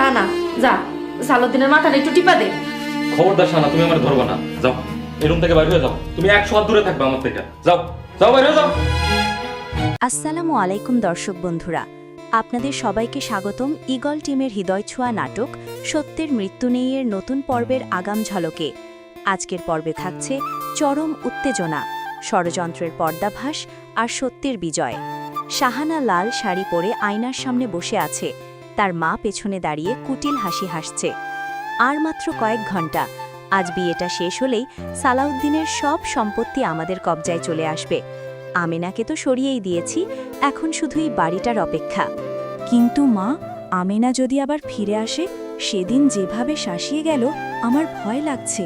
শাহানা যা সালাউদ্দিনের মাথাটা একটু টিপা দে। খবরদার শাহানা, তুমি আমার ধরবা না। যাও, এই রুম থেকে বাইরে হয়ে যাও। তুমি 100 হাত দূরে থাকবে আমার থেকে। যাও যাও, বাইরে হয়ে যাও। আসসালামু আলাইকুম দর্শক বন্ধুরা, আপনাদের সবাইকে স্বাগতম ঈগল টিমের হৃদয় ছোঁয়া নাটক সত্যের মৃত্যু নেই এর নতুন পর্বের আগাম ঝলকে। আজকের পর্বে থাকছে চরম উত্তেজনা, ষড়যন্ত্রের পর্দাভাস আর সত্যের বিজয়। শাহানা লাল শাড়ি পরে আয়নার সামনে বসে আছে, তার মা পেছনে দাঁড়িয়ে কুটিল হাসি হাসছে। আর মাত্র কয়েক ঘন্টা, আজ বিয়েটা শেষ হলেই সালাউদ্দিনের সব সম্পত্তি আমাদের কবজায় চলে আসবে। আমেনাকে তো সরিয়েই দিয়েছি, এখন শুধুই বাড়িটার অপেক্ষা। কিন্তু মা, আমেনা যদি আবার ফিরে আসে? সেদিন যেভাবে শাসিয়ে গেল, আমার ভয় লাগছে।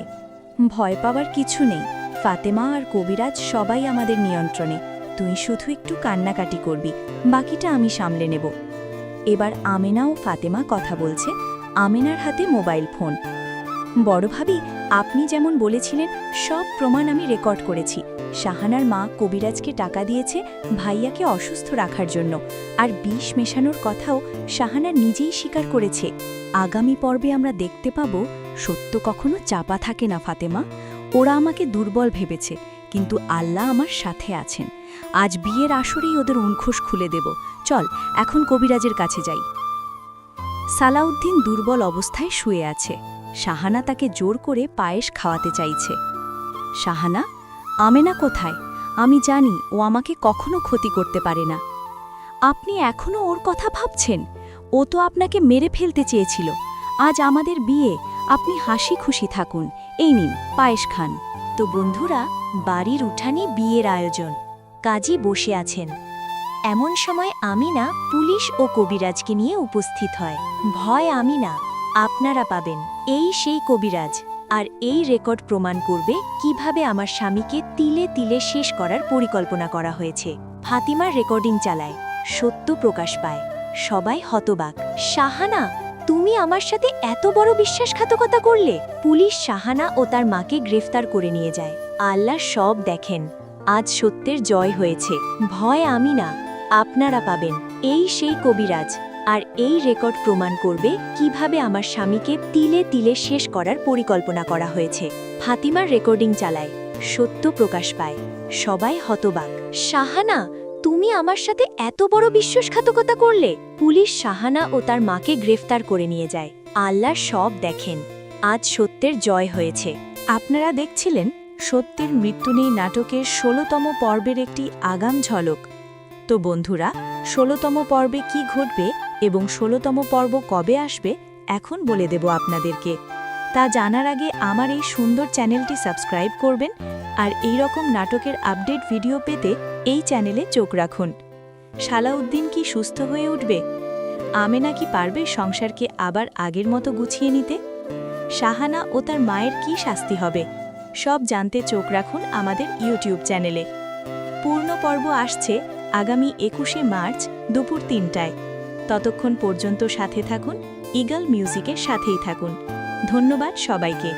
ভয় পাওয়ার কিছু নেই, ফাতেমা আর কবিরাজ সবাই আমাদের নিয়ন্ত্রণে। তুই শুধু একটু কান্নাকাটি করবি, বাকিটা আমি সামলে নেব। এবার আমেনা ও ফাতেমা কথা বলছে, আমেনার হাতে মোবাইল ফোন। বড় ভাবি, আপনি যেমন বলেছিলেন সব প্রমাণ আমি রেকর্ড করেছি। শাহানার মা কবিরাজকে টাকা দিয়েছে ভাইয়াকে অসুস্থ রাখার জন্য, আর বিষ মেশানোর কথাও শাহানা নিজেই স্বীকার করেছে। আগামী পর্বে আমরা দেখতে পাব সত্য কখনো চাপা থাকে না ফাতেমা। ওরা আমাকে দুর্বল ভেবেছে, কিন্তু আল্লাহ আমার সাথে আছেন। আজ বিয়ের আসরেই ওদের উনখোশ খুলে দেব। চল এখন কবিরাজের কাছে যাই। সালাউদ্দিন দুর্বল অবস্থায় শুয়ে আছে, শাহানা তাকে জোর করে পায়েস খাওয়াতে চাইছে। শাহানা, আমেনা কোথায়? আমি জানি ও আমাকে কখনো ক্ষতি করতে পারে না। আপনি এখনো ওর কথা ভাবছেন? ও তো আপনাকে মেরে ফেলতে চেয়েছিল। আজ আমাদের বিয়ে, আপনি হাসি খুশি থাকুন। এই নিন পায়েস খান। তো বন্ধুরা, বাড়ির উঠানে বিয়ের আয়োজন, কাজী বসে আছেন। এমন সময় আমিনা পুলিশ ও কবিরাজকে নিয়ে উপস্থিত হয়। ভয় আমিনা, আপনারা পাবেন। এই সেই কবিরাজ, আর এই রেকর্ড প্রমাণ করবে কিভাবে আমার স্বামীকে তিলে তিলে শেষ করার পরিকল্পনা করা হয়েছে। ফাতিমার রেকর্ডিং চালায়, সত্য প্রকাশ পায়। সবাই হতবাক। শাহানা, তুমি আমার সাথে এত বড় বিশ্বাসঘাতকতা করলে? পুলিশ শাহানা ও তার মাকে গ্রেফতার করে নিয়ে যায়। আল্লাহ সব দেখেন, আজ সত্যের জয় হয়েছে। ভয় আমিনা, আপনারা পাবেন। এই সেই কবিরাজ, আর এই রেকর্ড প্রমাণ করবে কিভাবে আমার স্বামীকে তিলে তিলে শেষ করার পরিকল্পনা করা হয়েছে। ফাতিমার রেকর্ডিং চালায়, সত্য প্রকাশ পায়। সবাই হতবাক। শাহানা, তুমি আমার সাথে এত বড় বিশ্বাসঘাতকতা করলে? পুলিশ শাহানা ও তার মাকে গ্রেফতার করে নিয়ে যায়। আল্লাহ সব দেখেন, আজ সত্যের জয় হয়েছে। আপনারা দেখছিলেন সত্যের মৃত্যু নেই নাটকের ১৬তম পর্বের একটি আগাম ঝলক। তো বন্ধুরা, ১৬তম পর্বে কি ঘটবে এবং ১৬তম পর্ব কবে আসবে এখন বলে দেব আপনাদেরকে। তা জানার আগে আমার এই সুন্দর চ্যানেলটি সাবস্ক্রাইব করবেন, আর এই রকম নাটকের আপডেট ভিডিও পেতে এই চ্যানেলে চোখ রাখুন। সালাউদ্দিন কি সুস্থ হয়ে উঠবে? আমেনা কি পারবে সংসারকে আবার আগের মতো গুছিয়ে নিতে? শাহানা ও তার মায়ের কি শাস্তি হবে? সব জানতে চোখ রাখুন আমাদের ইউটিউব চ্যানেলে। পূর্ণ পর্ব আসছে আগামী ২১শে মার্চ দুপুর ৩টায়। ততক্ষণ পর্যন্ত সাথে থাকুন, ঈগল মিউজিকের সাথেই থাকুন। ধন্যবাদ সবাইকে।